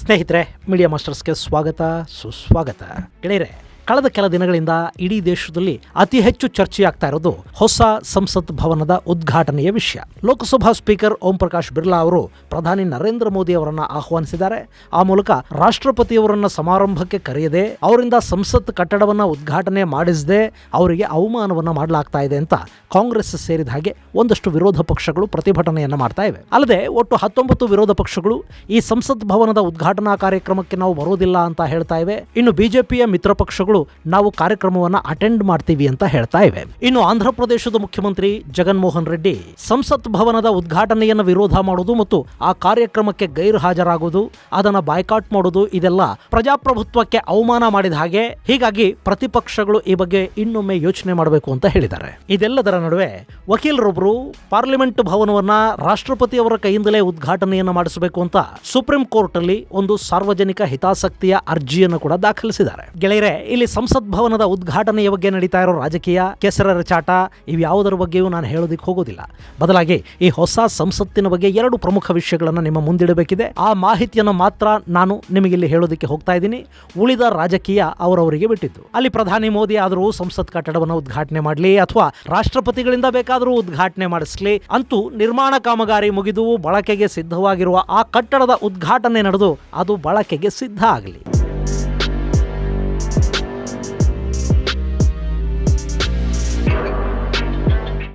ಸ್ನೇಹಿತರೆ, ಮೀಡಿಯಾ ಮಾಸ್ಟರ್ಸ್ಗೆ ಸ್ವಾಗತ ಸುಸ್ವಾಗತ. ಗೆಳೆಯರೆ, ಕಳೆದ ಕೆಲ ದಿನಗಳಿಂದ ಇಡೀ ದೇಶದಲ್ಲಿ ಅತಿ ಹೆಚ್ಚು ಚರ್ಚೆಯಾಗ್ತಾ ಇರೋದು ಹೊಸ ಸಂಸತ್ ಭವನದ ಉದ್ಘಾಟನೆಯ ವಿಷಯ. ಲೋಕಸಭಾ ಸ್ಪೀಕರ್ ಓಂ ಪ್ರಕಾಶ್ ಬಿರ್ಲಾ ಅವರು ಪ್ರಧಾನಿ ನರೇಂದ್ರ ಮೋದಿ ಅವರನ್ನ ಆಹ್ವಾನಿಸಿದ್ದಾರೆ. ಆ ಮೂಲಕ ರಾಷ್ಟ್ರಪತಿಯವರನ್ನ ಸಮಾರಂಭಕ್ಕೆ ಕರೆಯದೆ ಅವರಿಂದ ಸಂಸತ್ ಕಟ್ಟಡವನ್ನ ಉದ್ಘಾಟನೆ ಮಾಡಿಸದೆ ಅವರಿಗೆ ಅವಮಾನವನ್ನ ಮಾಡಲಾಗ್ತಾ ಇದೆ ಅಂತ ಕಾಂಗ್ರೆಸ್ ಸೇರಿದ ಹಾಗೆ ಒಂದಷ್ಟು ವಿರೋಧ ಪಕ್ಷಗಳು ಪ್ರತಿಭಟನೆಯನ್ನ ಮಾಡ್ತಾ ಇವೆ. ಅಲ್ಲದೆ ಒಟ್ಟು 19 ವಿರೋಧ ಪಕ್ಷಗಳು ಈ ಸಂಸತ್ ಭವನದ ಉದ್ಘಾಟನಾ ಕಾರ್ಯಕ್ರಮಕ್ಕೆ ನಾವು ಬರೋದಿಲ್ಲ ಅಂತ ಹೇಳ್ತಾ ಇವೆ. ಇನ್ನು ಬಿಜೆಪಿಯ ಮಿತ್ರ ಪಕ್ಷಗಳು ನಾವು ಕಾರ್ಯಕ್ರಮವನ್ನ ಅಟೆಂಡ್ ಮಾಡ್ತೀವಿ ಅಂತ ಹೇಳ್ತಾ ಇವೆ. ಇನ್ನು ಆಂಧ್ರ ಪ್ರದೇಶದ ಮುಖ್ಯಮಂತ್ರಿ ಜಗನ್ ಮೋಹನ್ ರೆಡ್ಡಿ ಸಂಸತ್ ಭವನದ ಉದ್ಘಾಟನೆಯನ್ನು ವಿರೋಧ ಮಾಡುವುದು ಮತ್ತು ಆ ಕಾರ್ಯಕ್ರಮಕ್ಕೆ ಗೈರು ಹಾಜರಾಗುವುದು, ಅದನ್ನ ಬಾಯ್ಕಾಟ್ ಮಾಡುವುದು, ಇದೆಲ್ಲ ಪ್ರಜಾಪ್ರಭುತ್ವಕ್ಕೆ ಅವಮಾನ ಮಾಡಿದ ಹಾಗೆ. ಹೀಗಾಗಿ ಪ್ರತಿಪಕ್ಷಗಳು ಈ ಬಗ್ಗೆ ಇನ್ನೊಮ್ಮೆ ಯೋಚನೆ ಮಾಡಬೇಕು ಅಂತ ಹೇಳಿದ್ದಾರೆ. ಇದೆಲ್ಲದರ ನಡುವೆ ವಕೀಲರೊಬ್ಬರು ಪಾರ್ಲಿಮೆಂಟ್ ಭವನವನ್ನ ರಾಷ್ಟ್ರಪತಿಯವರ ಕೈಯಿಂದಲೇ ಉದ್ಘಾಟನೆಯನ್ನು ಮಾಡಿಸಬೇಕು ಅಂತ ಸುಪ್ರೀಂ ಕೋರ್ಟ್ ಅಲ್ಲಿ ಒಂದು ಸಾರ್ವಜನಿಕ ಹಿತಾಸಕ್ತಿಯ ಅರ್ಜಿಯನ್ನು ಕೂಡ ದಾಖಲಿಸಿದ್ದಾರೆ. ಗೆಳೆಯರೆ, ಇಲ್ಲಿ ಸಂಸತ್ ಭವನದ ಉದ್ಘಾಟನೆಯ ಬಗ್ಗೆ ನಡೀತಾ ಇರೋ ರಾಜಕೀಯ ಕೆಸರರ ಚಾಟ ಇವ್ಯಾವುದರ ಬಗ್ಗೆಯೂ ನಾನು ಹೇಳೋದಿಕ್ಕೆ ಹೋಗೋದಿಲ್ಲ. ಬದಲಾಗಿ ಈ ಹೊಸ ಸಂಸತ್ತಿನ ಬಗ್ಗೆ 2 ಪ್ರಮುಖ ವಿಷಯಗಳನ್ನು ನಿಮ್ಮ ಮುಂದಿಡಬೇಕಿದೆ. ಆ ಮಾಹಿತಿಯನ್ನು ಮಾತ್ರ ನಾನು ನಿಮಗೆ ಇಲ್ಲಿ ಹೇಳೋದಕ್ಕೆ ಹೋಗ್ತಾ ಇದ್ದೀನಿ. ಉಳಿದ ರಾಜಕೀಯ ಅವರವರಿಗೆ ಬಿಟ್ಟಿದ್ದು. ಅಲ್ಲಿ ಪ್ರಧಾನಿ ಮೋದಿ ಆದರೂ ಸಂಸತ್ ಕಟ್ಟಡವನ್ನು ಉದ್ಘಾಟನೆ ಮಾಡಲಿ ಅಥವಾ ರಾಷ್ಟ್ರಪತಿಗಳಿಂದ ಬೇಕಾದರೂ ಉದ್ಘಾಟನೆ ಮಾಡಿಸಲಿ, ಅಂತೂ ನಿರ್ಮಾಣ ಕಾಮಗಾರಿ ಮುಗಿದು ಬಳಕೆಗೆ ಸಿದ್ಧವಾಗಿರುವ ಆ ಕಟ್ಟಡದ ಉದ್ಘಾಟನೆ ನಡೆದು ಅದು ಬಳಕೆಗೆ ಸಿದ್ಧ ಆಗಲಿ.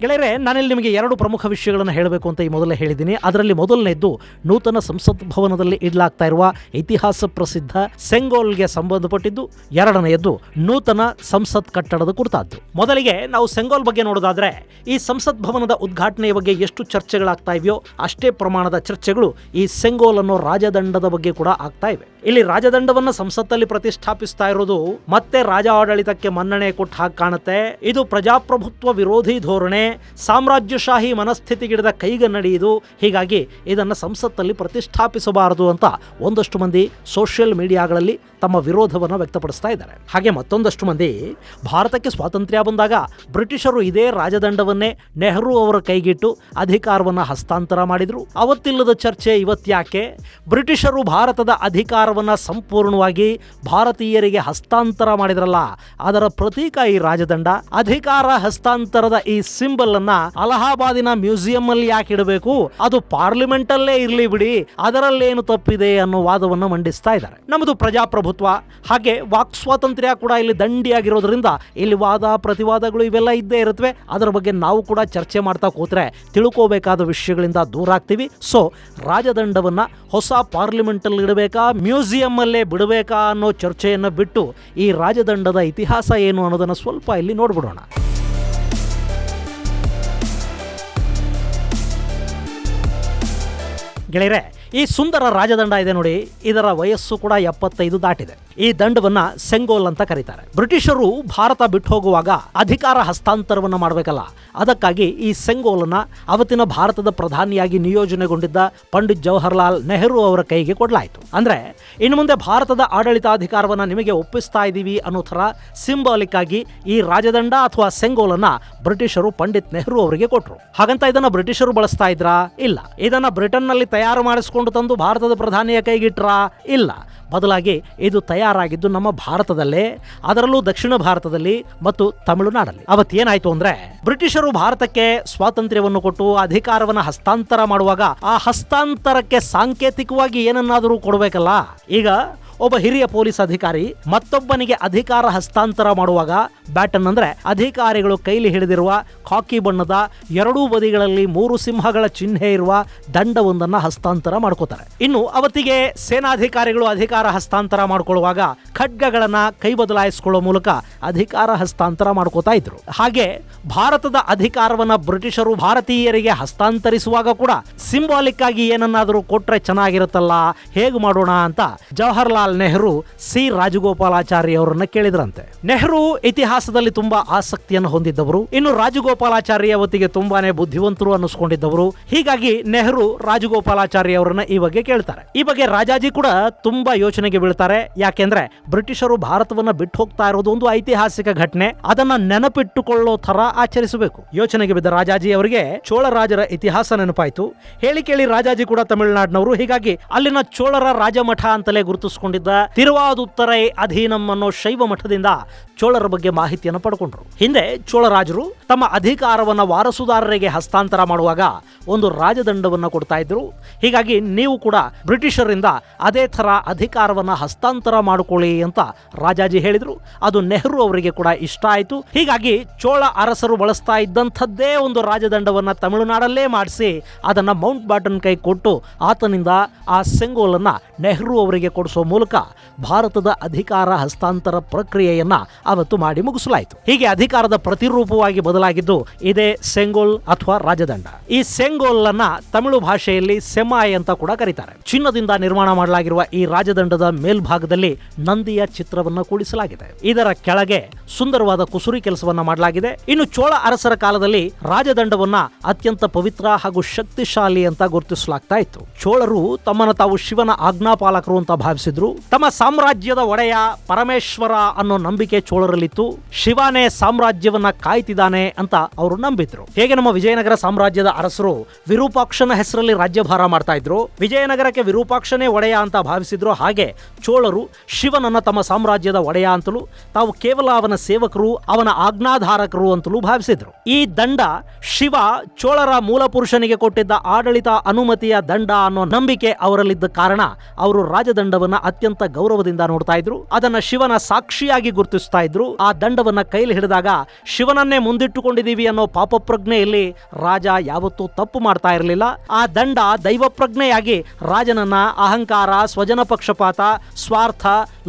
ಗೆಳೆಯರೆ, ನಾನಿಲ್ಲಿ ನಿಮಗೆ 2 ಪ್ರಮುಖ ವಿಷಯಗಳನ್ನು ಹೇಳಬೇಕು ಅಂತ ಈ ಮೊದಲೇ ಹೇಳಿದ್ದೀನಿ. ಅದರಲ್ಲಿ ಮೊದಲನೇದ್ದು ನೂತನ ಸಂಸತ್ ಭವನದಲ್ಲಿ ಇಡಲಾಗ್ತಾ ಇರುವ ಇತಿಹಾಸ ಪ್ರಸಿದ್ಧ ಸೆಂಗೋಲ್ಗೆ ಸಂಬಂಧಪಟ್ಟಿದ್ದು. ಎರಡನೆಯದ್ದು ನೂತನ ಸಂಸತ್ ಕಟ್ಟಡದ ಕುರಿತಾದ್ದು. ಮೊದಲಿಗೆ ನಾವು ಸೆಂಗೋಲ್ ಬಗ್ಗೆ ನೋಡೋದಾದ್ರೆ, ಈ ಸಂಸತ್ ಭವನದ ಉದ್ಘಾಟನೆಯ ಬಗ್ಗೆ ಎಷ್ಟು ಚರ್ಚೆಗಳಾಗ್ತಾ ಇವೆಯೋ ಅಷ್ಟೇ ಪ್ರಮಾಣದ ಚರ್ಚೆಗಳು ಈ ಸೆಂಗೋಲ್ ಅನ್ನೋ ರಾಜದಂಡದ ಬಗ್ಗೆ ಕೂಡ ಆಗ್ತಾ ಇವೆ. ಇಲ್ಲಿ ರಾಜದಂಡವನ್ನ ಸಂಸತ್ತಲ್ಲಿ ಪ್ರತಿಷ್ಠಾಪಿಸ್ತಾ ಇರೋದು ಮತ್ತೆ ರಾಜ ಆಡಳಿತಕ್ಕೆ ಮನ್ನಣೆ ಕೊಟ್ಟ ಹಾಗೆ ಕಾಣುತ್ತೆ. ಇದು ಪ್ರಜಾಪ್ರಭುತ್ವ ವಿರೋಧಿ ಧೋರಣೆ, ಸಾಮ್ರಾಜ್ಯಶಾಹಿ ಮನಸ್ಥಿತಿಗಿಡದ ಕೈಗನ್ನಡಿ ಇದು. ಹೀಗಾಗಿ ಇದನ್ನು ಸಂಸತ್ತಲ್ಲಿ ಪ್ರತಿಷ್ಠಾಪಿಸಬಾರದು ಅಂತ ಒಂದಷ್ಟು ಮಂದಿ ಸೋಷಿಯಲ್ ಮೀಡಿಯಾಗಳಲ್ಲಿ ತಮ್ಮ ವಿರೋಧವನ್ನು ವ್ಯಕ್ತಪಡಿಸ್ತಾ ಇದ್ದಾರೆ. ಹಾಗೆ ಮತ್ತೊಂದಷ್ಟು ಮಂದಿ ಭಾರತಕ್ಕೆ ಸ್ವಾತಂತ್ರ್ಯ ಬಂದಾಗ ಬ್ರಿಟಿಷರು ಇದೇ ರಾಜದಂಡವನ್ನೇ ನೆಹರು ಅವರ ಕೈಗಿಟ್ಟು ಅಧಿಕಾರವನ್ನು ಹಸ್ತಾಂತರ ಮಾಡಿದ್ರು. ಅವತ್ತಿಲ್ಲದ ಚರ್ಚೆ ಇವತ್ತ್ಯಾಕೆ? ಬ್ರಿಟಿಷರು ಭಾರತದ ಅಧಿಕಾರವನ್ನು ಸಂಪೂರ್ಣವಾಗಿ ಭಾರತೀಯರಿಗೆ ಹಸ್ತಾಂತರ ಮಾಡಿದ್ರಲ್ಲ, ಅದರ ಪ್ರತೀಕ ಈ ರಾಜದಂಡ. ಅಧಿಕಾರ ಹಸ್ತಾಂತರದ ಈ ಸಿಂಬಲ್ ಅನ್ನ ಅಲಹಾಬಾದಿನ ಮ್ಯೂಸಿಯಂ ಅಲ್ಲಿ ಯಾಕೆ ಇಡಬೇಕು? ಅದು ಪಾರ್ಲಿಮೆಂಟ್ ಅಲ್ಲೇ ಇರ್ಲಿ ಬಿಡಿ, ಅದರಲ್ಲೇನು ತಪ್ಪಿದೆ ಅನ್ನೋ ವಾದವನ್ನು ಮಂಡಿಸ್ತಾ ಇದ್ದಾರೆ. ನಮ್ಮದು ಪ್ರಜಾಪ್ರಭುತ್ವ, ಹಾಗೆ ವಾಕ್ ಸ್ವಾತಂತ್ರ್ಯ ಕೂಡ ಇಲ್ಲಿ ದಂಡಿಯಾಗಿರೋದ್ರಿಂದ ಇಲ್ಲಿ ವಾದ ಪ್ರತಿವಾದಗಳು ಇವೆಲ್ಲ ಇದ್ದೇ ಇರುತ್ತವೆ. ಅದರ ಬಗ್ಗೆ ನಾವು ಕೂಡ ಚರ್ಚೆ ಮಾಡ್ತಾ ಕೂತ್ರೆ ತಿಳ್ಕೋಬೇಕಾದ ವಿಷಯಗಳಿಂದ ದೂರ ಆಗ್ತೀವಿ. ಸೊ ರಾಜದಂಡವನ್ನ ಹೊಸ ಪಾರ್ಲಿಮೆಂಟ್ ಅಲ್ಲಿ ಇಡಬೇಕಾ, ಮ್ಯೂಸಿಯಂ ಅಲ್ಲೇ ಬಿಡಬೇಕಾ ಅನ್ನೋ ಚರ್ಚೆಯನ್ನು ಬಿಟ್ಟು ಈ ರಾಜದಂಡದ ಇತಿಹಾಸ ಏನು ಅನ್ನೋದನ್ನ ಸ್ವಲ್ಪ ಇಲ್ಲಿ ನೋಡ್ಬಿಡೋಣ. ಗೆಳೆಯರೆ, ಈ ಸುಂದರ ರಾಜದಂಡ ಇದೆ ನೋಡಿ, ಇದರ ವಯಸ್ಸು ಕೂಡ 75 ದಾಟಿದೆ. ಈ ದಂಡವನ್ನ ಸೆಂಗೋಲ್ ಅಂತ ಕರೀತಾರೆ. ಬ್ರಿಟಿಷರು ಭಾರತ ಬಿಟ್ಟು ಹೋಗುವಾಗ ಅಧಿಕಾರ ಹಸ್ತಾಂತರವನ್ನು ಮಾಡಬೇಕಲ್ಲ, ಅದಕ್ಕಾಗಿ ಈ ಸೆಂಗೋಲನ್ನ ಅವತ್ತಿನ ಭಾರತದ ಪ್ರಧಾನಿಯಾಗಿ ನಿಯೋಜನೆಗೊಂಡಿದ್ದ ಪಂಡಿತ್ ಜವಾಹರ್ಲಾಲ್ ನೆಹರು ಅವರ ಕೈಗೆ ಕೊಡಲಾಯಿತು. ಅಂದ್ರೆ ಇನ್ನು ಮುಂದೆ ಭಾರತದ ಆಡಳಿತಾಧಿಕಾರವನ್ನ ನಿಮಗೆ ಒಪ್ಪಿಸ್ತಾ ಇದ್ದೀವಿ ಅನ್ನೋ ಥರ ಸಿಂಬಾಲಿಕ್ ಆಗಿ ಈ ರಾಜದಂಡ ಅಥವಾ ಸೆಂಗೋಲನ್ನ ಬ್ರಿಟಿಷರು ಪಂಡಿತ್ ನೆಹರು ಅವರಿಗೆ ಕೊಟ್ಟರು. ಹಾಗಂತ ಇದನ್ನ ಬ್ರಿಟಿಷರು ಬಳಸ್ತಾ ಇದ್ರಾ? ಇಲ್ಲ. ಇದನ್ನ ಬ್ರಿಟನ್ ನಲ್ಲಿ ತಯಾರು ಮಾಡಿಸಿಕೊಂಡು ತಂದು ಭಾರತದ ಪ್ರಧಾನಿಯ ಕೈಗಿಟ್ರಾ? ಇಲ್ಲ. ಬದಲಾಗಿ ಇದು ತಯಾರಾಗಿದ್ದು ನಮ್ಮ ಭಾರತದಲ್ಲೇ, ಅದರಲ್ಲೂ ದಕ್ಷಿಣ ಭಾರತದಲ್ಲಿ ಮತ್ತು ತಮಿಳುನಾಡಲ್ಲಿ. ಅವತ್ತೇನಾಯ್ತು ಅಂದ್ರೆ, ಬ್ರಿಟಿಷರು ಭಾರತಕ್ಕೆ ಸ್ವಾತಂತ್ರ್ಯವನ್ನು ಕೊಟ್ಟು ಅಧಿಕಾರವನ್ನು ಹಸ್ತಾಂತರ ಮಾಡುವಾಗ ಆ ಹಸ್ತಾಂತರಕ್ಕೆ ಸಾಂಕೇತಿಕವಾಗಿ ಏನನ್ನಾದರೂ ಕೊಡಬೇಕಲ್ಲ. ಈಗ ಒಬ್ಬ ಹಿರಿಯ ಪೊಲೀಸ್ ಅಧಿಕಾರಿ ಮತ್ತೊಬ್ಬನಿಗೆ ಅಧಿಕಾರ ಹಸ್ತಾಂತರ ಮಾಡುವಾಗ ಬ್ಯಾಟನ್ ಅಂದ್ರೆ ಅಧಿಕಾರಿಗಳು ಕೈಲಿ ಹಿಡಿದಿರುವ ಖಾಕಿ ಬಣ್ಣದ 2 ಬದಿಗಳಲ್ಲಿ 3 ಸಿಂಹಗಳ ಚಿಹ್ನೆ ಇರುವ ದಂಡವೊಂದನ್ನು ಹಸ್ತಾಂತರ ಮಾಡ್ಕೋತಾರೆ. ಇನ್ನು ಅವತ್ತಿಗೆ ಸೇನಾಧಿಕಾರಿಗಳು ಅಧಿಕಾರ ಹಸ್ತಾಂತರ ಮಾಡ್ಕೊಳ್ಳುವಾಗ ಖಡ್ಗಗಳನ್ನ ಕೈ ಬದಲಾಯಿಸಿಕೊಳ್ಳುವ ಮೂಲಕ ಅಧಿಕಾರ ಹಸ್ತಾಂತರ ಮಾಡ್ಕೋತಾ ಇದ್ರು. ಹಾಗೆ ಭಾರತದ ಅಧಿಕಾರವನ್ನ ಬ್ರಿಟಿಷರು ಭಾರತೀಯರಿಗೆ ಹಸ್ತಾಂತರಿಸುವಾಗ ಕೂಡ ಸಿಂಬಾಲಿಕ್ ಆಗಿ ಏನನ್ನಾದರೂ ಕೊಟ್ರೆ ಚೆನ್ನಾಗಿರುತ್ತಲ್ಲ, ಹೇಗೆ ಮಾಡೋಣ ಅಂತ ಜವಾಹರ್ಲಾಲ್ ಜವಾಹರ್ಲಾಲ್ ನೆಹರು ಸಿ ರಾಜಗೋಪಾಲಾಚಾರಿ ಅವರನ್ನ ಕೇಳಿದ್ರಂತೆ. ನೆಹರು ಇತಿಹಾಸದಲ್ಲಿ ತುಂಬಾ ಆಸಕ್ತಿಯನ್ನು ಹೊಂದಿದ್ದವರು, ಇನ್ನು ರಾಜಗೋಪಾಲಾಚಾರಿ ಅವತ್ತಿಗೆ ತುಂಬಾನೇ ಬುದ್ಧಿವಂತರು ಅನ್ನಿಸ್ಕೊಂಡಿದ್ದವರು. ಹೀಗಾಗಿ ನೆಹರು ರಾಜಗೋಪಾಲಾಚಾರಿ ಅವರನ್ನ ಈ ಬಗ್ಗೆ ಕೇಳ್ತಾರೆ. ಈ ಬಗ್ಗೆ ರಾಜಾಜಿ ಕೂಡ ತುಂಬಾ ಯೋಚನೆಗೆ ಬೀಳ್ತಾರೆ. ಯಾಕೆಂದ್ರೆ ಬ್ರಿಟಿಷರು ಭಾರತವನ್ನ ಬಿಟ್ಟು ಹೋಗ್ತಾ ಇರೋದು ಒಂದು ಐತಿಹಾಸಿಕ ಘಟನೆ, ಅದನ್ನ ನೆನಪಿಟ್ಟುಕೊಳ್ಳೋ ತರ ಆಚರಿಸಬೇಕು. ಯೋಚನೆಗೆ ಬಿದ್ದ ರಾಜಾಜಿ ಅವರಿಗೆ ಚೋಳ ರಾಜರ ಇತಿಹಾಸ ನೆನಪಾಯಿತು. ಹೇಳಿ ಕೇಳಿ ರಾಜಾಜಿ ಕೂಡ ತಮಿಳುನಾಡಿನವರು. ಹೀಗಾಗಿ ಅಲ್ಲಿನ ಚೋಳರ ರಾಜಮಠ ಅಂತಲೇ ಗುರುತಿಸಿಕೊಂಡಿದ್ದ ತಿರುವಾದುತ್ತರೈ ಅಧೀನಂ ಅನ್ನೋ ಶೈವ ಮಠದಿಂದ ಚೋಳರ ಬಗ್ಗೆ ಮಾಹಿತಿಯನ್ನು ಪಡ್ಕೊಂಡ್ರು. ಹಿಂದೆ ಚೋಳರಾಜರು ತಮ್ಮ ಅಧಿಕಾರವನ್ನ ವಾರಸುದಾರರಿಗೆ ಹಸ್ತಾಂತರ ಮಾಡುವಾಗ ಒಂದು ರಾಜದಂಡವನ್ನ ಕೊಡ್ತಾ ಇದ್ರು. ಹೀಗಾಗಿ ನೀವು ಕೂಡ ಬ್ರಿಟಿಷರಿಂದ ಅದೇ ತರ ಅಧಿಕಾರವನ್ನ ಹಸ್ತಾಂತರ ಮಾಡಿಕೊಳ್ಳಿ ಅಂತ ರಾಜಾಜಿ ಹೇಳಿದ್ರು. ಅದು ನೆಹರು ಅವರಿಗೆ ಕೂಡ ಇಷ್ಟ ಆಯಿತು. ಹೀಗಾಗಿ ಚೋಳ ಅರಸರು ಬಳಸ್ತಾ ಇದ್ದಂಥದ್ದೇ ಒಂದು ರಾಜದಂಡವನ್ನ ತಮಿಳುನಾಡಲ್ಲೇ ಮಾಡಿಸಿ ಅದನ್ನ ಮೌಂಟ್ ಬಾಟನ್ ಕೈ ಕೊಟ್ಟು ಆತನಿಂದ ಆ ಸೆಂಗೋಲನ್ನ ನೆಹರು ಅವರಿಗೆ ಕೊಡಿಸೋ ಮೂಲಕ ಭಾರತದ ಅಧಿಕಾರ ಹಸ್ತಾಂತರ ಪ್ರಕ್ರಿಯೆಯನ್ನ ಅವತ್ತು ಮಾಡಿ ಮುಗಿಸಲಾಯಿತು. ಹೀಗೆ ಅಧಿಕಾರದ ಪ್ರತಿರೂಪವಾಗಿ ಬದಲಾಗಿದ್ದು ಇದೇ ಸೆಂಗೋಲ್ ಅಥವಾ ರಾಜದಂಡ. ಈ ಸೆಂಗೋಲ್ ಅನ್ನ ತಮಿಳು ಭಾಷೆಯಲ್ಲಿ ಸೆಮಾಯ್ ಅಂತ ಕೂಡ ಕರೀತಾರೆ. ಚಿನ್ನದಿಂದ ನಿರ್ಮಾಣ ಮಾಡಲಾಗಿರುವ ಈ ರಾಜದಂಡದ ಮೇಲ್ಭಾಗದಲ್ಲಿ ನಂದಿಯ ಚಿತ್ರವನ್ನ ಕೂಡಿಸಲಾಗಿದೆ. ಇದರ ಕೆಳಗೆ ಸುಂದರವಾದ ಕುಸುರಿ ಕೆಲಸವನ್ನ ಮಾಡಲಾಗಿದೆ. ಇನ್ನು ಚೋಳ ಅರಸರ ಕಾಲದಲ್ಲಿ ರಾಜದಂಡವನ್ನ ಅತ್ಯಂತ ಪವಿತ್ರ ಹಾಗೂ ಶಕ್ತಿಶಾಲಿ ಅಂತ ಗುರುತಿಸಲಾಗ್ತಾ ಇತ್ತು. ಚೋಳರು ತಮ್ಮನ್ನು ತಾವು ಶಿವನ ಆಜ್ಞಾಪಾಲಕರು ಅಂತ ಭಾವಿಸಿದ್ರು. ತಮ್ಮ ಸಾಮ್ರಾಜ್ಯದ ಒಡೆಯ ಪರಮೇಶ್ವರ ಅನ್ನೋ ನಂಬಿಕೆ ಚೋಳರಲ್ಲಿತ್ತು. ಶಿವನೇ ಸಾಮ್ರಾಜ್ಯವನ್ನ ಕಾಯ್ತಿದ್ದಾನೆ ಅಂತ ಅವರು ನಂಬಿದ್ರು. ಹೇಗೆ ನಮ್ಮ ವಿಜಯನಗರ ಸಾಮ್ರಾಜ್ಯದ ಅರಸರು ವಿರೂಪಾಕ್ಷನ ಹೆಸರಲ್ಲಿ ರಾಜ್ಯಭಾರ ಮಾಡ್ತಾ ಇದ್ರು, ವಿಜಯನಗರಕ್ಕೆ ವಿರೂಪಾಕ್ಷನೇ ಒಡೆಯ ಅಂತ ಭಾವಿಸಿದ್ರು, ಹಾಗೆ ಚೋಳರು ಶಿವನನ್ನ ತಮ್ಮ ಸಾಮ್ರಾಜ್ಯದ ಒಡೆಯ ಅಂತಲೂ ತಾವು ಕೇವಲ ಅವನ ಸೇವಕರು, ಅವನ ಆಜ್ಞಾಧಾರಕರು ಅಂತಲೂ ಭಾವಿಸಿದ್ರು. ಈ ದಂಡ ಶಿವ ಚೋಳರ ಮೂಲ ಪುರುಷನಿಗೆ ಕೊಟ್ಟಿದ್ದ ಆಡಳಿತ ಅನುಮತಿಯ ದಂಡ ಅನ್ನೋ ನಂಬಿಕೆ ಅವರಲ್ಲಿದ್ದ ಕಾರಣ ಅವರು ರಾಜದಂಡವನ್ನ ಅತ್ಯಂತ ಗೌರವದಿಂದ ನೋಡ್ತಾ ಇದ್ರು. ಅದನ್ನ ಶಿವನ ಸಾಕ್ಷಿಯಾಗಿ ಗುರುತಿಸ್ತಾ ಇದ್ರು. ಆ ದಂಡವನ್ನ ಕೈಲಿ ಹಿಡಿದಾಗ ಶಿವನನ್ನೇ ಮುಂದಿಟ್ಟುಕೊಂಡಿದೀವಿ ಅನ್ನೋ ಪಾಪ ಪ್ರಜ್ಞೆಯಲ್ಲಿ ರಾಜ ಯಾವತ್ತೂ ತಪ್ಪು ಮಾಡ್ತಾ ಇರಲಿಲ್ಲ. ಆ ದಂಡ ದೈವ ಪ್ರಜ್ಞೆಯಾಗಿ ರಾಜನನ್ನ ಅಹಂಕಾರ, ಸ್ವಜನ ಪಕ್ಷಪಾತ, ಸ್ವಾರ್ಥ,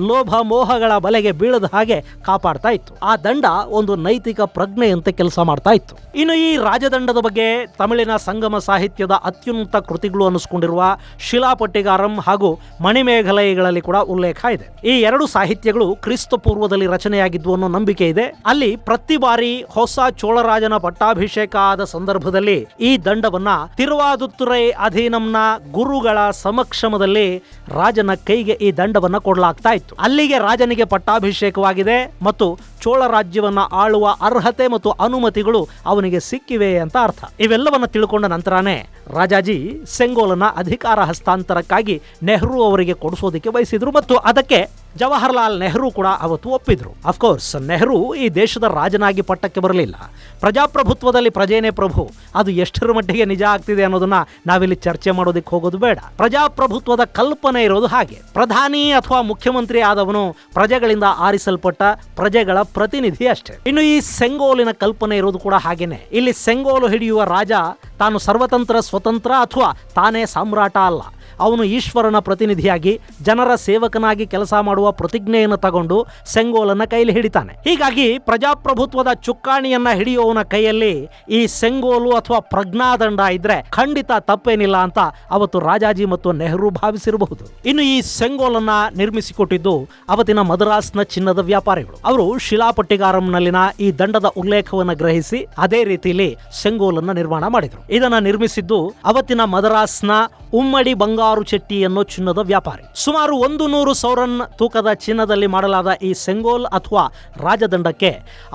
ಲೋಭ, ಮೋಹಗಳ ಬಲೆಗೆ ಬೀಳದ ಹಾಗೆ ಕಾಪಾಡ್ತಾ ಇತ್ತು. ಆ ದಂಡ ಒಂದು ನೈತಿಕ ಪ್ರಜ್ಞೆಯಂತೆ ಕೆಲಸ ಮಾಡ್ತಾ ಇತ್ತು. ಇನ್ನು ಈ ರಾಜದಂಡದ ಬಗ್ಗೆ ತಮಿಳಿನ ಸಂಗಮ ಸಾಹಿತ್ಯದ ಅತ್ಯುನ್ನತ ಕೃತಿಗಳು ಅನ್ನಿಸ್ಕೊಂಡಿರುವ ಶಿಲಾಪಟ್ಟಿಗಾರಂ ಹಾಗೂ ಮಣಿಮೇಘಲಯಗಳಲ್ಲಿ ಕೂಡ ಉಲ್ಲೇಖ ಇದೆ. ಈ ಎರಡು ಸಾಹಿತ್ಯಗಳು ಕ್ರಿಸ್ತ ಪೂರ್ವದಲ್ಲಿ ರಚನೆಯಾಗಿದ್ವು ಅನ್ನೋ ನಂಬಿಕೆ ಇದೆ. ಅಲ್ಲಿ ಪ್ರತಿ ಬಾರಿ ಹೊಸ ಚೋಳರಾಜನ ಪಟ್ಟಾಭಿಷೇಕ ಆದ ಸಂದರ್ಭದಲ್ಲಿ ಈ ದಂಡವನ್ನ ತಿರುವಾದುತ್ತುರೈ ಅಧೀನಂನ ಗುರುಗಳ ಸಮಕ್ಷಮದಲ್ಲಿ ರಾಜನ ಕೈಗೆ ಈ ದಂಡವನ್ನ ಕೊಡಲಾಗ್ತಾ ಇತ್ತು. ಅಲ್ಲಿಗೆ ರಾಜನಿಗೆ ಪಟ್ಟಾಭಿಷೇಕವಾಗಿದೆ ಮತ್ತು ಚೋಳ ರಾಜ್ಯವನ್ನ ಆಳುವ ಅರ್ಹತೆ ಮತ್ತು ಅನುಮತಿಗಳು ಅವನಿಗೆ ಸಿಕ್ಕಿವೆ ಅಂತ ಅರ್ಥ. ಇವೆಲ್ಲವನ್ನ ತಿಳ್ಕೊಂಡ ನಂತರನೇ ರಾಜಾಜಿ ಸೆಂಗೋಲನ ಅಧಿಕಾರ ಹಸ್ತಾಂತರಕ್ಕಾಗಿ ನೆಹರು ಅವರಿಗೆ ಕೊಡಿಸೋದಕ್ಕೆ ಬಯಸಿದ್ರು ಮತ್ತು ಅದಕ್ಕೆ ಜವಾಹರ್ಲಾಲ್ ನೆಹರು ಕೂಡ ಅವತ್ತು ಒಪ್ಪಿದ್ರು. ಅಫ್ಕೋರ್ಸ್ ನೆಹರು ಈ ದೇಶದ ರಾಜನಾಗಿ ಪಟ್ಟಕ್ಕೆ ಬರಲಿಲ್ಲ. ಪ್ರಜಾಪ್ರಭುತ್ವದಲ್ಲಿ ಪ್ರಜೆನೇ ಪ್ರಭು, ಅದು ಎಷ್ಟರ ಮಟ್ಟಿಗೆ ನಿಜ ಆಗ್ತಿದೆ ಅನ್ನೋದನ್ನ ನಾವಿಲ್ಲಿ ಚರ್ಚೆ ಮಾಡೋದಕ್ಕೆ ಹೋಗೋದು ಬೇಡ. ಪ್ರಜಾಪ್ರಭುತ್ವದ ಕಲ್ಪನೆ ಇರೋದು ಹಾಗೆ. ಪ್ರಧಾನಿ ಅಥವಾ ಮುಖ್ಯಮಂತ್ರಿ ಆದವನು ಪ್ರಜೆಗಳಿಂದ ಆರಿಸಲ್ಪಟ್ಟ ಪ್ರಜೆಗಳ ಪ್ರತಿನಿಧಿ ಅಷ್ಟೇ. ಇನ್ನು ಈ ಸೆಂಗೋಲಿನ ಕಲ್ಪನೆ ಇರೋದು ಕೂಡ ಹಾಗೇನೆ. ಇಲ್ಲಿ ಸೆಂಗೋಲು ಹಿಡಿಯುವ ರಾಜ ತಾನು ಸರ್ವತಂತ್ರ, ಸ್ವತಂತ್ರ ಅಥವಾ ತಾನೇ ಸಾಮ್ರಾಟ ಅಲ್ಲ. ಅವನು ಈಶ್ವರನ ಪ್ರತಿನಿಧಿಯಾಗಿ ಜನರ ಸೇವಕನಾಗಿ ಕೆಲಸ ಮಾಡುವ ಪ್ರತಿಜ್ಞೆಯನ್ನು ತಗೊಂಡು ಸೆಂಗೋಲನ್ನ ಕೈಲಿ ಹಿಡಿತಾನೆ. ಹೀಗಾಗಿ ಪ್ರಜಾಪ್ರಭುತ್ವದ ಚುಕ್ಕಾಣಿಯನ್ನ ಹಿಡಿಯುವವನ ಕೈಯಲ್ಲಿ ಈ ಸೆಂಗೋಲು ಅಥವಾ ಪ್ರಜ್ಞಾದಂಡ ಇದ್ರೆ ಖಂಡಿತ ತಪ್ಪೇನಿಲ್ಲ ಅಂತ ಅವತ್ತು ರಾಜಾಜಿ ಮತ್ತು ನೆಹರು ಭಾವಿಸಿರಬಹುದು. ಇನ್ನು ಈ ಸೆಂಗೋಲನ್ನ ನಿರ್ಮಿಸಿಕೊಟ್ಟಿದ್ದು ಅವತ್ತಿನ ಮದ್ರಾಸ್ನ ಚಿನ್ನದ ವ್ಯಾಪಾರಿಗಳು. ಅವರು ಶಿಲಾಪಟ್ಟಿಗಾರಂನಲ್ಲಿನ ಈ ದಂಡದ ಉಲ್ಲೇಖವನ್ನು ಗ್ರಹಿಸಿ ಅದೇ ರೀತಿಯಲ್ಲಿ ಸೆಂಗೋಲನ್ನ ನಿರ್ಮಾಣ ಮಾಡಿದ್ರು. ಇದನ್ನ ನಿರ್ಮಿಸಿದ್ದು ಅವತ್ತಿನ ಮದ್ರಾಸ್ನ ಉಮ್ಮಡಿ ಬಂಗಾರು ಚೆಟ್ಟಿ ಅನ್ನೋ ಚಿನ್ನದ ವ್ಯಾಪಾರಿ. ಸುಮಾರು 100 ಸೌರನ್ ತೂಕದ ಚಿನ್ನದಲ್ಲಿ ಮಾಡಲಾದ ಈ ಸೆಂಗೋಲ್ ಅಥವಾ ರಾಜದಂಡಕ್ಕೆ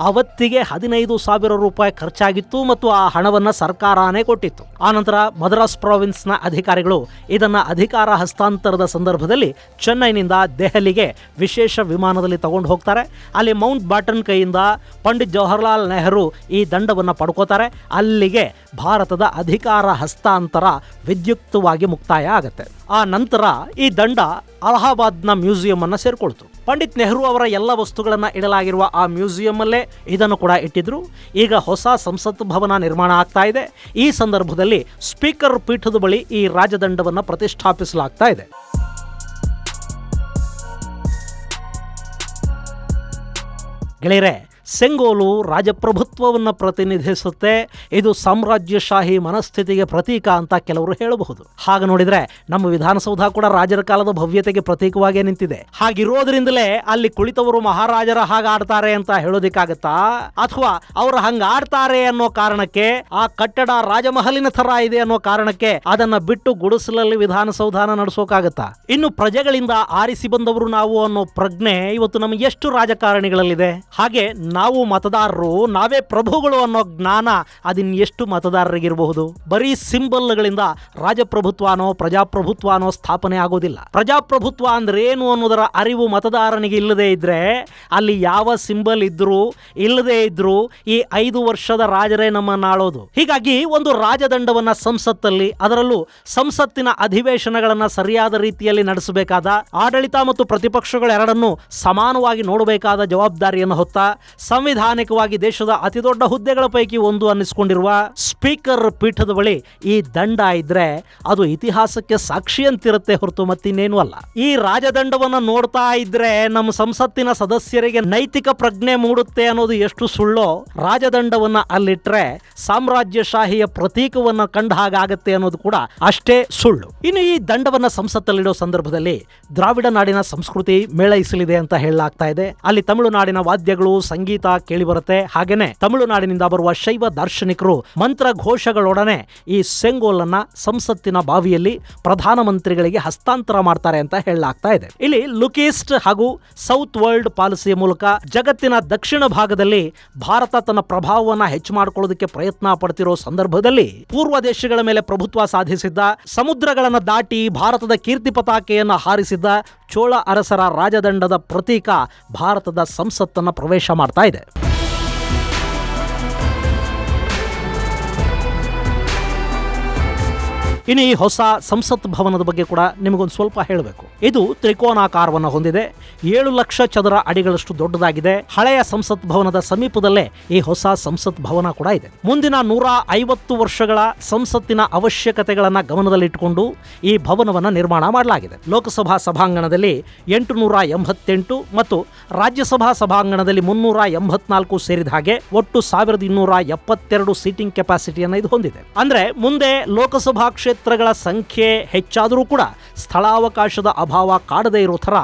ಅವತ್ತಿಗೆ 15,000 ರೂಪಾಯಿ ಖರ್ಚಾಗಿತ್ತು ಮತ್ತು ಆ ಹಣವನ್ನ ಸರ್ಕಾರನೇ ಕೊಟ್ಟಿತ್ತು. ಆನಂತರ ಮದ್ರಾಸ್ ಪ್ರಾವಿನ್ಸ್ನ ಅಧಿಕಾರಿಗಳು ಇದನ್ನ ಅಧಿಕಾರ ಹಸ್ತಾಂತರದ ಸಂದರ್ಭದಲ್ಲಿ ಚೆನ್ನೈನಿಂದ ದೆಹಲಿಗೆ ವಿಶೇಷ ವಿಮಾನದಲ್ಲಿ ತಗೊಂಡು ಹೋಗ್ತಾರೆ. ಅಲ್ಲಿ ಮೌಂಟ್ ಬಾಟನ್ ಕೈಯಿಂದ ಪಂಡಿತ್ ಜವಾಹರ್ಲಾಲ್ ನೆಹರು ಈ ದಂಡವನ್ನ ಪಡ್ಕೋತಾರೆ. ಅಲ್ಲಿಗೆ ಭಾರತದ ಅಧಿಕಾರ ಹಸ್ತಾಂತರ ವಿದ್ಯುಕ್ತವಾಗಿ ಮುಕ್ತಾಯ ಆಗುತ್ತೆ. ಆ ನಂತರ ಈ ದಂಡ ಅಲಹಾಬಾದ್ನ ಮ್ಯೂಸಿಯಂ ಅನ್ನ ಸೇರ್ಕೊಳ್ತು. ಪಂಡಿತ್ ನೆಹರು ಅವರ ಎಲ್ಲ ವಸ್ತುಗಳನ್ನ ಇಡಲಾಗಿರುವ ಆ ಮ್ಯೂಸಿಯಂ ಅಲ್ಲೇ ಇದನ್ನು ಕೂಡ ಇಟ್ಟಿದ್ರು. ಈಗ ಹೊಸ ಸಂಸತ್ ಭವನ ನಿರ್ಮಾಣ ಆಗ್ತಾ ಇದೆ. ಈ ಸಂದರ್ಭದಲ್ಲಿ ಸ್ಪೀಕರ್ ಪೀಠದ ಬಳಿ ಈ ರಾಜದಂಡವನ್ನ ಪ್ರತಿಷ್ಠಾಪಿಸಲಾಗ್ತಾ ಇದೆ. ಗೆಳೆಯರೆ, ಸೆಂಗೋಲು ರಾಜಪ್ರಭುತ್ವವನ್ನು ಪ್ರತಿನಿಧಿಸುತ್ತೆ. ಇದು ಸಾಮ್ರಾಜ್ಯಶಾಹಿ ಮನಸ್ಥಿತಿಗೆ ಪ್ರತೀಕ ಅಂತ ಕೆಲವರು ಹೇಳಬಹುದು. ಹಾಗೆ ನೋಡಿದ್ರೆ ನಮ್ಮ ವಿಧಾನಸೌಧ ಕೂಡ ರಾಜರ ಕಾಲದ ಭವ್ಯತೆಗೆ ಪ್ರತೀಕವಾಗಿ ನಿಂತಿದೆ. ಹಾಗಿರೋದ್ರಿಂದಲೇ ಅಲ್ಲಿ ಕುಳಿತವರು ಮಹಾರಾಜರ ಹಾಗಾಡ್ತಾರೆ ಅಂತ ಹೇಳೋದಿಕ್ಕಾಗತ್ತಾ? ಅಥವಾ ಅವರು ಹಂಗಾಡ್ತಾರೆ ಅನ್ನೋ ಕಾರಣಕ್ಕೆ, ಆ ಕಟ್ಟಡ ರಾಜಮಹಲಿನ ತರ ಇದೆ ಅನ್ನೋ ಕಾರಣಕ್ಕೆ ಅದನ್ನ ಬಿಟ್ಟು ಗುಡಿಸಲಲ್ಲಿ ವಿಧಾನಸೌಧನ ನಡೆಸೋಕಾಗತ್ತಾ? ಇನ್ನು ಪ್ರಜೆಗಳಿಂದ ಆರಿಸಿ ಬಂದವರು ನಾವು ಅನ್ನೋ ಪ್ರಜ್ಞೆ ಇವತ್ತು ನಮಗೆ ಎಷ್ಟು ರಾಜಕಾರಣಿಗಳಲ್ಲಿದೆ. ಹಾಗೆ ನಾವು ಮತದಾರರು, ನಾವೇ ಪ್ರಭುಗಳು ಅನ್ನೋ ಜ್ಞಾನ ಅದಿನ್ ಎಷ್ಟು ಮತದಾರರಿಗಿರಬಹುದು? ಬರೀ ಸಿಂಬಲ್ಗಳಿಂದ ರಾಜಪ್ರಭುತ್ವನೋ ಪ್ರಜಾಪ್ರಭುತ್ವನೋ ಸ್ಥಾಪನೆ ಆಗೋದಿಲ್ಲ. ಪ್ರಜಾಪ್ರಭುತ್ವ ಅಂದ್ರೆ ಏನು ಅನ್ನೋದರ ಅರಿವು ಮತದಾರನಿಗೆ ಇಲ್ಲದೆ ಇದ್ರೆ ಅಲ್ಲಿ ಯಾವ ಸಿಂಬಲ್ ಇದ್ರು ಇಲ್ಲದೆ ಇದ್ರು ಈ 5 ವರ್ಷದ ರಾಜರೇ ನಮ್ಮನ್ನ ಆಳೋದು. ಹೀಗಾಗಿ ಒಂದು ರಾಜದಂಡವನ್ನ ಸಂಸತ್ತಲ್ಲಿ, ಅದರಲ್ಲೂ ಸಂಸತ್ತಿನ ಅಧಿವೇಶನಗಳನ್ನ ಸರಿಯಾದ ರೀತಿಯಲ್ಲಿ ನಡೆಸಬೇಕಾದ, ಆಡಳಿತ ಮತ್ತು ಪ್ರತಿಪಕ್ಷಗಳೆರಡನ್ನು ಸಮಾನವಾಗಿ ನೋಡಬೇಕಾದ ಜವಾಬ್ದಾರಿಯನ್ನು ಹೊತ್ತ, ಸಂವಿಧಾನಿಕವಾಗಿ ದೇಶದ ಅತಿದೊಡ್ಡ ಹುದ್ದೆಗಳ ಪೈಕಿ ಒಂದು ಅನ್ನಿಸಿಕೊಂಡಿರುವ ಸ್ಪೀಕರ್ ಪೀಠದ ಬಳಿ ಈ ದಂಡ ಇದ್ರೆ ಅದು ಇತಿಹಾಸಕ್ಕೆ ಸಾಕ್ಷಿ ಅಂತಿರುತ್ತೆ ಹೊರತು ಮತ್ತಿನ್ನೇನು ಅಲ್ಲ. ಈ ರಾಜದಂಡವನ್ನ ನೋಡ್ತಾ ಇದ್ರೆ ನಮ್ಮ ಸಂಸತ್ತಿನ ಸದಸ್ಯರಿಗೆ ನೈತಿಕ ಪ್ರಜ್ಞೆ ಮೂಡುತ್ತೆ ಅನ್ನೋದು ಎಷ್ಟು ಸುಳ್ಳೋ, ರಾಜದಂಡವನ್ನ ಅಲ್ಲಿಟ್ರೆ ಸಾಮ್ರಾಜ್ಯಶಾಹಿಯ ಪ್ರತೀಕವನ್ನ ಕಂಡ ಹಾಗಾಗತ್ತೆ ಅನ್ನೋದು ಕೂಡ ಅಷ್ಟೇ ಸುಳ್ಳು. ಇನ್ನು ಈ ದಂಡವನ್ನ ಸಂಸತ್ತಲ್ಲಿಡೋ ಸಂದರ್ಭದಲ್ಲಿ ದ್ರಾವಿಡ ನಾಡಿನ ಸಂಸ್ಕೃತಿ ಮೇಳೈಸಲಿದೆ ಅಂತ ಹೇಳಲಾಗ್ತಾ ಇದೆ. ಅಲ್ಲಿ ತಮಿಳುನಾಡಿನ ವಾದ್ಯಗಳು, ಸಂಗೀತ ಕೇಳಿ ಬರುತ್ತೆ. ಹಾಗೇನೆ ತಮಿಳುನಾಡಿನಿಂದ ಬರುವ ಶೈವ ದಾರ್ಶನಿಕರು ಮಂತ್ರ ಘೋಷಗಳೊಡನೆ ಈ ಸೆಂಗೋಲನ್ನ ಸಂಸತ್ತಿನ ಬಾವಿಯಲ್ಲಿ ಪ್ರಧಾನಮಂತ್ರಿಗಳಿಗೆ ಹಸ್ತಾಂತರ ಮಾಡ್ತಾರೆ ಅಂತ ಹೇಳಲಾಗ್ತಾ ಇದೆ. ಇಲ್ಲಿ ಲುಕ್ ಈಸ್ಟ್ ಹಾಗೂ ಸೌತ್ ವರ್ಲ್ಡ್ ಪಾಲಿಸಿಯ ಮೂಲಕ ಜಗತ್ತಿನ ದಕ್ಷಿಣ ಭಾಗದಲ್ಲಿ ಭಾರತ ತನ್ನ ಪ್ರಭಾವವನ್ನ ಹೆಚ್ಚು ಮಾಡಿಕೊಳ್ಳೋದಕ್ಕೆ ಪ್ರಯತ್ನ ಪಡ್ತಿರೋ ಸಂದರ್ಭದಲ್ಲಿ ಪೂರ್ವ ದೇಶಗಳ ಮೇಲೆ ಪ್ರಭುತ್ವ ಸಾಧಿಸಿದ್ದ, ಸಮುದ್ರಗಳನ್ನು ದಾಟಿ ಭಾರತದ ಕೀರ್ತಿ ಪತಾಕೆಯನ್ನು ಹಾರಿಸಿದ್ದ ಚೋಳ ಅರಸರ ರಾಜದಂಡದ ಪ್ರತೀಕ ಭಾರತದ ಸಂಸತ್ತನ್ನು ಪ್ರವೇಶ ಮಾಡ್ತಾ ಇದೆ. ಇನ್ನು ಈ ಹೊಸ ಸಂಸತ್ ಭವನದ ಬಗ್ಗೆ ಕೂಡ ನಿಮಗೊಂದು ಸ್ವಲ್ಪ ಹೇಳಬೇಕು. ಇದು ತ್ರಿಕೋನಾಕಾರವನ್ನು ಹೊಂದಿದೆ. 7 ಲಕ್ಷ ಚದರ ಅಡಿಗಳಷ್ಟು ದೊಡ್ಡದಾಗಿದೆ. ಹಳೆಯ ಸಂಸತ್ ಭವನದ ಸಮೀಪದಲ್ಲೇ ಈ ಹೊಸ ಸಂಸತ್ ಭವನ ಕೂಡ ಇದೆ. ಮುಂದಿನ 150 ವರ್ಷಗಳ ಸಂಸತ್ತಿನ ಅವಶ್ಯಕತೆಗಳನ್ನು ಗಮನದಲ್ಲಿಟ್ಟುಕೊಂಡು ಈ ಭವನವನ್ನು ನಿರ್ಮಾಣ ಮಾಡಲಾಗಿದೆ. ಲೋಕಸಭಾ ಸಭಾಂಗಣದಲ್ಲಿ 888 ಮತ್ತು ರಾಜ್ಯಸಭಾ ಸಭಾಂಗಣದಲ್ಲಿ 384 ಸೇರಿದ ಹಾಗೆ ಒಟ್ಟು 1272 ಸೀಟಿಂಗ್ ಕೆಪಾಸಿಟಿಯನ್ನು ಇದು ಹೊಂದಿದೆ. ಅಂದ್ರೆ ಮುಂದೆ ಲೋಕಸಭಾ ಕ್ಷೇತ್ರಗಳ ಸಂಖ್ಯೆ ಹೆಚ್ಚಾದರೂ ಕೂಡ ಸ್ಥಳಾವಕಾಶದ ಅಭಾವ ಕಾಡದೇ ಇರೋ ಥರ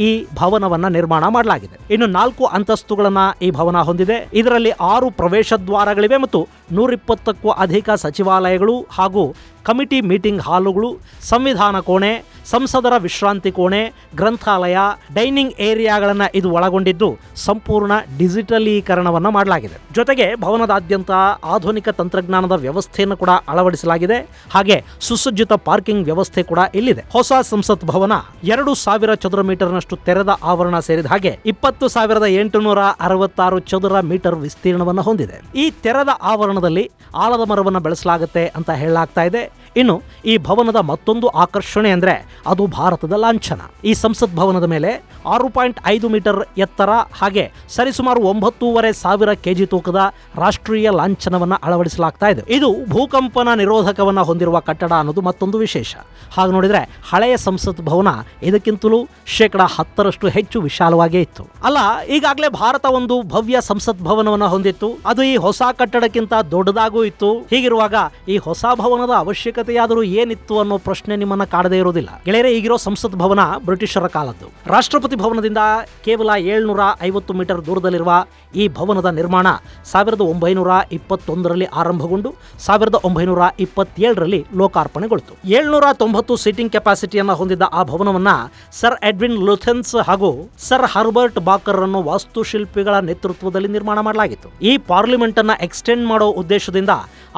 ಈ ಭವನವನ್ನ ನಿರ್ಮಾಣ ಮಾಡಲಾಗಿದೆ. ಇನ್ನು 4 ಅಂತಸ್ತುಗಳನ್ನ ಈ ಭವನ ಹೊಂದಿದೆ. ಇದರಲ್ಲಿ 6 ಪ್ರವೇಶ ದ್ವಾರಗಳಿವೆ ಮತ್ತು 120ಕ್ಕೂ ಅಧಿಕ ಸಚಿವಾಲಯಗಳು ಹಾಗೂ ಕಮಿಟಿ ಮೀಟಿಂಗ್ ಹಾಲುಗಳು, ಸಂವಿಧಾನ ಕೋಣೆ, ಸಂಸದರ ವಿಶ್ರಾಂತಿ ಕೋಣೆ, ಗ್ರಂಥಾಲಯ, ಡೈನಿಂಗ್ ಏರಿಯಾಗಳನ್ನು ಇದು ಒಳಗೊಂಡಿದ್ದು ಸಂಪೂರ್ಣ ಡಿಜಿಟಲೀಕರಣವನ್ನು ಮಾಡಲಾಗಿದೆ. ಜೊತೆಗೆ ಭವನದಾದ್ಯಂತ ಆಧುನಿಕ ತಂತ್ರಜ್ಞಾನದ ವ್ಯವಸ್ಥೆಯನ್ನು ಕೂಡ ಅಳವಡಿಸಲಾಗಿದೆ. ಹಾಗೆ ಸುಸಜ್ಜಿತ ಪಾರ್ಕಿಂಗ್ ವ್ಯವಸ್ಥೆ ಕೂಡ ಇಲ್ಲಿದೆ. ಹೊಸ ಸಂಸತ್ ಭವನ 2000 ಚದುರ ಮೀಟರ್ನಷ್ಟು ತೆರೆದ ಆವರಣ ಸೇರಿದ ಹಾಗೆ 20,866 ಚದುರ ಮೀಟರ್ ವಿಸ್ತೀರ್ಣವನ್ನು ಹೊಂದಿದೆ. ಈ ತೆರೆದ ಆವರಣದಲ್ಲಿ ಆಲದ ಮರವನ್ನು ಬೆಳೆಸಲಾಗುತ್ತೆ ಅಂತ ಹೇಳಲಾಗ್ತಾ ಇದೆ. ಇನ್ನು ಈ ಭವನದ ಮತ್ತೊಂದು ಆಕರ್ಷಣೆ ಅಂದ್ರೆ ಅದು ಭಾರತದ ಲಾಂಛನ. ಈ ಸಂಸತ್ ಭವನದ ಮೇಲೆ 6.5 ಮೀಟರ್ ಎತ್ತರ ಹಾಗೆ ಸರಿಸುಮಾರು 9,500 ಕೆಜಿ ತೂಕದ ರಾಷ್ಟ್ರೀಯ ಲಾಂಛನವನ್ನು ಅಳವಡಿಸಲಾಗ್ತಾ ಇದೆ. ಇದು ಭೂಕಂಪನ ನಿರೋಧಕವನ್ನು ಹೊಂದಿರುವ ಕಟ್ಟಡ ಅನ್ನೋದು ಮತ್ತೊಂದು ವಿಶೇಷ. ಹಾಗೆ ನೋಡಿದ್ರೆ ಹಳೆಯ ಸಂಸತ್ ಭವನ ಇದಕ್ಕಿಂತಲೂ 10% ಹೆಚ್ಚು ವಿಶಾಲವಾಗೇ ಇತ್ತು. ಅಲ್ಲ, ಈಗಾಗಲೇ ಭಾರತ ಒಂದು ಭವ್ಯ ಸಂಸತ್ ಭವನವನ್ನು ಹೊಂದಿತ್ತು. ಅದು ಈ ಹೊಸ ಕಟ್ಟಡಕ್ಕಿಂತ ದೊಡ್ಡದಾಗೂ ಇತ್ತು. ಹೀಗಿರುವಾಗ ಈ ಹೊಸ ಭವನದ ಅವಶ್ಯಕತೆಯಾದರೂ ಏನಿತ್ತು ಅನ್ನೋ ಪ್ರಶ್ನೆ ನಿಮ್ಮನ್ನ ಕಾಡದೇ ಇರೋದಿಲ್ಲ. ಗೆಳೆಯರೆ, ಈಗಿರೋ ಸಂಸತ್ ಭವನ ಬ್ರಿಟಿಷರ ಕಾಲದ್ದು. ರಾಷ್ಟ್ರಪತಿ ಭವನದಿಂದ ಕೇವಲ 750 ಮೀಟರ್ ದೂರದಲ್ಲಿರುವ ಈ ಭವನದ ನಿರ್ಮಾಣ 1921ರಲ್ಲಿ ಆರಂಭಗೊಂಡು 1927ರಲ್ಲಿ ಲೋಕಾರ್ಪಣೆಗೊಳ್ತು. 790 ಸೀಟಿಂಗ್ ಕೆಪಾಸಿಟಿಯನ್ನು ಹೊಂದಿದ್ದ ಆ ಭವನವನ್ನ ಸರ್ ಎಡ್ವಿನ್ ಲುಥೆನ್ಸ್ ಹಾಗೂ ಸರ್ ಹರ್ಬರ್ಟ್ ಬಾಕರ್ ಅನ್ನೋ ವಾಸ್ತುಶಿಲ್ಪಿಗಳ ನೇತೃತ್ವದಲ್ಲಿ ನಿರ್ಮಾಣ ಮಾಡಲಾಗಿತ್ತು. ಈ ಪಾರ್ಲಿಮೆಂಟ್ ಅನ್ನ ಎಕ್ಸ್ಟೆಂಡ್ ಮಾಡೋ ಉದ್ದೇಶದಿಂದ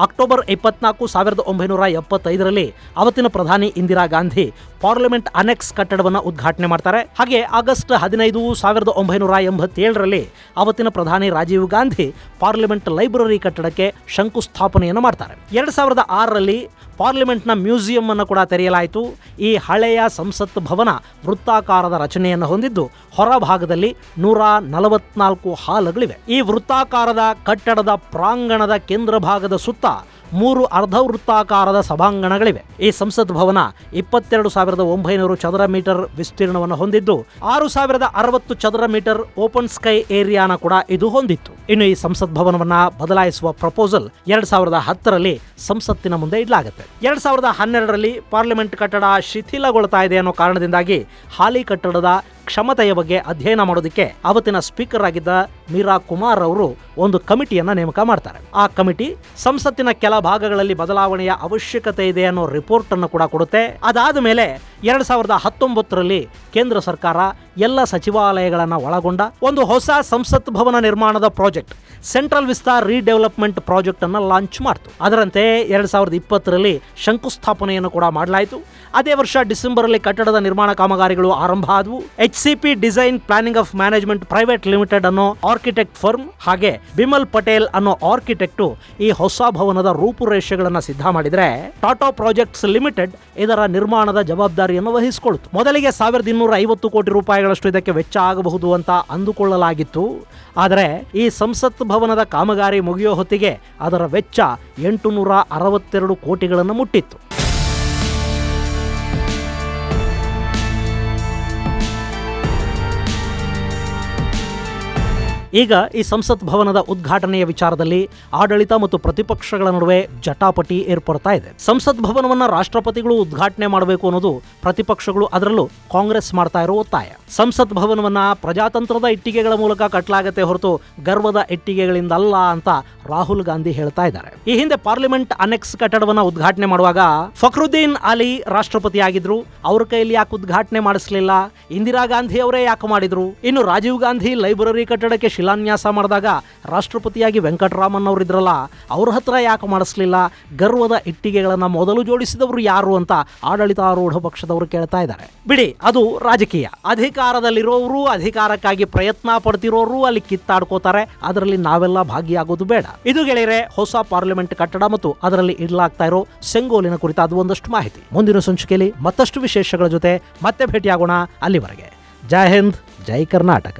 ಅಕ್ಟೋಬರ್ 24, 1975ರಲ್ಲಿ ಅವತ್ತಿನ ಪ್ರಧಾನಿ ಇಂದಿರಾ ಗಾಂಧಿ ಪಾರ್ಲಿಮೆಂಟ್ ಅನೆಕ್ಸ್ ಕಟ್ಟಡವನ್ನು ಉದ್ಘಾಟನೆ ಮಾಡ್ತಾರೆ. ಹಾಗೆ ಆಗಸ್ಟ್ 15, 1987ರಲ್ಲಿ ಅವತ್ತಿನ ಪ್ರಧಾನಿ ರಾಜೀವ್ ಗಾಂಧಿ ಪಾರ್ಲಿಮೆಂಟ್ ಲೈಬ್ರರಿ ಕಟ್ಟಡಕ್ಕೆ ಶಂಕುಸ್ಥಾಪನೆಯನ್ನು ಮಾಡ್ತಾರೆ. 2006ರಲ್ಲಿ ಪಾರ್ಲಿಮೆಂಟ್ನ ಮ್ಯೂಸಿಯಂ ಅನ್ನು ಕೂಡ ತೆರೆಯಲಾಯಿತು. ಈ ಹಳೆಯ ಸಂಸತ್ ಭವನ ವೃತ್ತಾಕಾರದ ರಚನೆಯನ್ನು ಹೊಂದಿದ್ದು ಹೊರಭಾಗದಲ್ಲಿ 144 ಹಾಲುಗಳಿವೆ. ಈ ವೃತ್ತಾಕಾರದ ಕಟ್ಟಡದ ಪ್ರಾಂಗಣದ ಕೇಂದ್ರ ಭಾಗದ ಸುತ್ತ 3 ಅರ್ಧವೃತ್ತಾಕಾರದ ಸಭಾಂಗಣಗಳಿವೆ. ಈ ಸಂಸತ್ ಭವನ 22,900 ಚದರ ಮೀಟರ್ ವಿಸ್ತೀರ್ಣವನ್ನು ಹೊಂದಿದ್ದು 6,060 ಚದರ ಮೀಟರ್ ಓಪನ್ ಸ್ಕೈ ಏರಿಯಾನ ಕೂಡ ಇದು ಹೊಂದಿತ್ತು. ಇನ್ನು ಈ ಸಂಸತ್ ಭವನವನ್ನ ಬದಲಾಯಿಸುವ ಪ್ರಪೋಸಲ್ 2010ರಲ್ಲಿ ಸಂಸತ್ತಿನ ಮುಂದೆ ಇಡಲಾಗುತ್ತೆ. 2012ರಲ್ಲಿ ಪಾರ್ಲಿಮೆಂಟ್ ಕಟ್ಟಡ ಶಿಥಿಲಗೊಳ್ತಾ ಇದೆ ಅನ್ನೋ ಕಾರಣದಿಂದಾಗಿ ಹಾಲಿ ಕಟ್ಟಡದ ಕ್ಷಮತೆಯ ಬಗ್ಗೆ ಅಧ್ಯಯನ ಮಾಡೋದಕ್ಕೆ ಅವತ್ತಿನ ಸ್ಪೀಕರ್ ಆಗಿದ್ದ ಮೀರಾ ಕುಮಾರ್ ಅವರು ಒಂದು ಕಮಿಟಿಯನ್ನ ನೇಮಕ ಮಾಡ್ತಾರೆ. ಆ ಕಮಿಟಿ ಸಂಸತ್ತಿನ ಕೆಲ ಭಾಗಗಳಲ್ಲಿ ಬದಲಾವಣೆಯ ಅವಶ್ಯಕತೆ ಇದೆ ಅನ್ನೋ ರಿಪೋರ್ಟ್ ಅನ್ನು ಕೂಡ ಕೊಡುತ್ತೆ. ಅದಾದ ಮೇಲೆ 2019ರಲ್ಲಿ ಕೇಂದ್ರ ಸರ್ಕಾರ ಎಲ್ಲ ಸಚಿವಾಲಯಗಳನ್ನು ಒಳಗೊಂಡ ಒಂದು ಹೊಸ ಸಂಸತ್ ಭವನ ನಿರ್ಮಾಣದ project central Vista redevelopment project ಅನ್ನು ಲಾಂಚ್ ಮಾಡಿತು. ಅದರಂತೆ 2020ರಲ್ಲಿ ಶಂಕುಸ್ಥಾಪನೆಯನ್ನು ಕೂಡ ಮಾಡಲಾಯಿತು. ಅದೇ ವರ್ಷ ಡಿಸೆಂಬರ್ ಕಟ್ಟಡದ ನಿರ್ಮಾಣ ಕಾಮಗಾರಿಗಳು ಆರಂಭ ಆದವು. HCP design planning of management private limited ಅನ್ನೋ ಆರ್ಕಿಟೆಕ್ಟ್ ಫರ್ಮ್ ಹಾಗೆ ಬಿಮಲ್ ಪಟೇಲ್ ಅನ್ನೋ ಆರ್ಕಿಟೆಕ್ಟ್ ಈ ಹೊಸ ಭವನದ ರೂಪುರೇಷೆಗಳನ್ನು ಸಿದ್ಧ ಮಾಡಿದ್ರೆ, ಟಾಟಾ ಪ್ರಾಜೆಕ್ಟ್ಸ್ ಲಿಮಿಟೆಡ್ ಇದರ ನಿರ್ಮಾಣದ ಜವಾಬ್ದಾರಿಯನ್ನು ವಹಿಸಿಕೊಳ್ತು. ಮೊದಲಿಗೆ 1,250 ಕೋಟಿ ರೂಪಾಯಿಗಳಷ್ಟು ಇದಕ್ಕೆ ವೆಚ್ಚ ಆಗಬಹುದು ಅಂತ ಅಂದುಕೊಳ್ಳಲಾಗಿತ್ತು. ಆದರೆ ಈ ಸಂಸತ್ ಭವನದ ಕಾಮಗಾರಿ ಮುಗಿಯೋ ಹೊತ್ತಿಗೆ ಅದರ ವೆಚ್ಚ 862 ಕೋಟಿಗಳನ್ನು ಮುಟ್ಟಿತ್ತು. ಈಗ ಈ ಸಂಸತ್ ಭವನದ ಉದ್ಘಾಟನೆಯ ವಿಚಾರದಲ್ಲಿ ಆಡಳಿತ ಮತ್ತು ಪ್ರತಿಪಕ್ಷಗಳ ನಡುವೆ ಜಟಾಪಟಿ ಏರ್ಪಡ್ತಾ ಇದೆ. ಸಂಸತ್ ಭವನವನ್ನ ರಾಷ್ಟ್ರಪತಿಗಳು ಉದ್ಘಾಟನೆ ಮಾಡಬೇಕು ಅನ್ನೋದು ಪ್ರತಿಪಕ್ಷಗಳು, ಅದರಲ್ಲೂ ಕಾಂಗ್ರೆಸ್ ಮಾಡ್ತಾ ಇರೋ ಒತ್ತಾಯ. ಸಂಸತ್ ಭವನವನ್ನ ಪ್ರಜಾತಂತ್ರದ ಇಟ್ಟಿಗೆಗಳ ಮೂಲಕ ಕಟ್ಟಲಾಗತ್ತೆ ಹೊರತು ಗರ್ವದ ಇಟ್ಟಿಗೆಗಳಿಂದಲ್ಲ ಅಂತ ರಾಹುಲ್ ಗಾಂಧಿ ಹೇಳ್ತಾ ಇದ್ದಾರೆ. ಈ ಹಿಂದೆ ಪಾರ್ಲಿಮೆಂಟ್ ಅನೆಕ್ಸ್ ಕಟ್ಟಡವನ್ನ ಉದ್ಘಾಟನೆ ಮಾಡುವಾಗ ಫಕ್ರುದ್ದೀನ್ ಅಲಿ ರಾಷ್ಟ್ರಪತಿ ಆಗಿದ್ರು. ಅವ್ರ ಕೈಯಲ್ಲಿ ಯಾಕೆ ಉದ್ಘಾಟನೆ ಮಾಡಿಸಲಿಲ್ಲ? ಇಂದಿರಾ ಗಾಂಧಿ ಅವರೇ ಯಾಕೆ ಮಾಡಿದ್ರು? ಇನ್ನು ರಾಜೀವ್ ಗಾಂಧಿ ಲೈಬ್ರರಿ ಕಟ್ಟಡಕ್ಕೆ ಶಿಲಾನ್ಯಾಸ ಮಾಡಿದಾಗ ರಾಷ್ಟ್ರಪತಿಯಾಗಿ ವೆಂಕಟರಾಮನ್ ಅವರಿದ್ರಲ್ಲ, ಅವ್ರ ಹತ್ರ ಯಾಕೆ ಮಾಡಿಸ್ಲಿಲ್ಲ? ಗರ್ವದ ಇಟ್ಟಿಗೆಗಳನ್ನ ಮೊದಲು ಜೋಡಿಸಿದವರು ಯಾರು ಅಂತ ಆಡಳಿತಾರೂಢ ಪಕ್ಷದವರು ಕೇಳ್ತಾ ಇದ್ದಾರೆ. ಬಿಡಿ, ಅದು ರಾಜಕೀಯ. ಅಧಿಕಾರದಲ್ಲಿರೋರು, ಅಧಿಕಾರಕ್ಕಾಗಿ ಪ್ರಯತ್ನ ಪಡ್ತಿರೋರು ಅಲ್ಲಿ ಕಿತ್ತಾಡ್ಕೋತಾರೆ. ಅದರಲ್ಲಿ ನಾವೆಲ್ಲ ಭಾಗಿಯಾಗೋದು ಬೇಡ. ಇದು ಗೆಳೆಯರೆ ಹೊಸ ಪಾರ್ಲಿಮೆಂಟ್ ಕಟ್ಟಡ ಮತ್ತು ಅದರಲ್ಲಿ ಇಡಲಾಗ್ತಾ ಇರೋ ಸೆಂಗೋಲಿನ ಕುರಿತಾದ ಒಂದಷ್ಟು ಮಾಹಿತಿ. ಮುಂದಿನ ಸಂಚಿಕೆಯಲ್ಲಿ ಮತ್ತಷ್ಟು ವಿಶೇಷಗಳ ಜೊತೆ ಮತ್ತೆ ಭೇಟಿಯಾಗೋಣ. ಅಲ್ಲಿವರೆಗೆ ಜೈ ಹಿಂದ್, ಜೈ ಕರ್ನಾಟಕ.